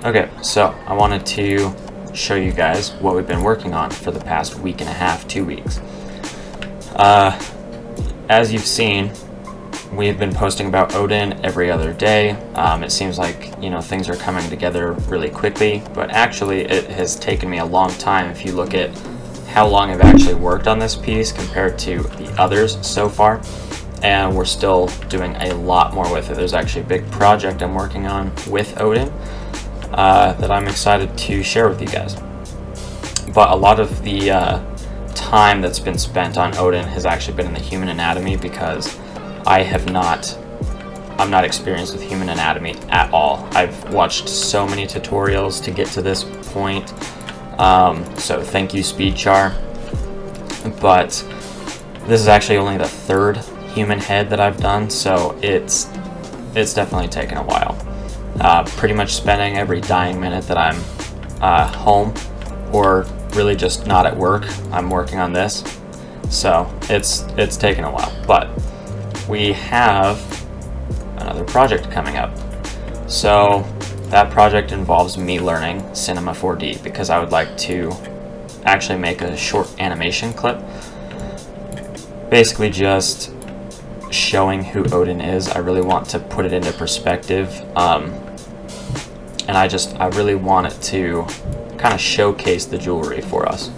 Okay, so I wanted to show you guys what we've been working on for the past week and a half, 2 weeks. As you've seen, we've been posting about Odin every other day. It seems like, you know, things are coming together really quickly, but actually it has taken me a long time if you look at how long I've actually worked on this piece compared to the others so far, and we're still doing a lot more with it. There's actually a big project I'm working on with Odin that I'm excited to share with you guys. But a lot of the time that's been spent on Odin has actually been in the human anatomy, because I'm not experienced with human anatomy at all. I've watched so many tutorials to get to this point, so thank you SpeedChar. But this is actually only the third human head that I've done, so it's definitely taken a while. Pretty much spending every dying minute that I'm home, or really just not at work, I'm working on this. So it's taken a while, but we have another project coming up. So that project involves me learning Cinema 4D, because I would like to actually make a short animation clip, basically just showing who Odin is. I really want to put it into perspective, and I really want it to kind of showcase the jewelry for us.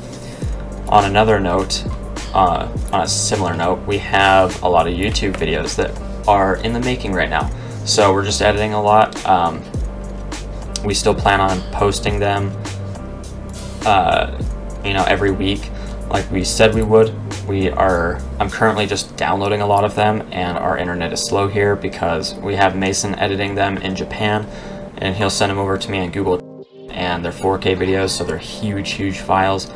On another note, on a similar note, we have a lot of YouTube videos that are in the making right now, so we're just editing a lot. We still plan on posting them you know, every week like we said we would. I'm currently just downloading a lot of them, and our internet is slow here because we have Mason editing them in Japan, and he'll send them over to me in Google, and they're 4K videos, so they're huge files.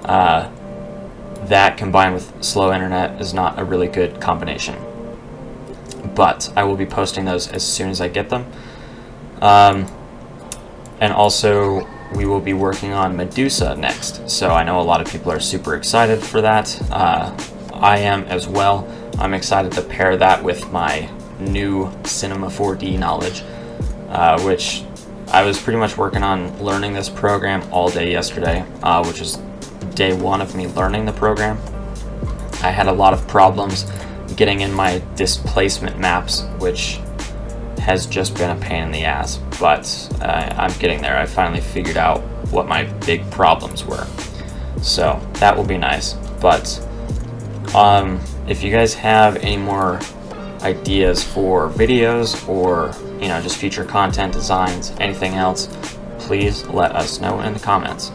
That combined with slow internet is not a really good combination, but I will be posting those as soon as I get them. And also we will be working on Medusa next, so I know a lot of people are super excited for that. I am as well. I'm excited to pair that with my new Cinema 4D knowledge, which I was pretty much working on learning this program all day yesterday, which is day one of me learning the program. I had a lot of problems getting in my displacement maps, which has just been a pain in the ass, but I'm getting there. I finally figured out what my big problems were, so that will be nice. But if you guys have any more ideas for videos, or you know, just future content designs, anything else, please let us know in the comments.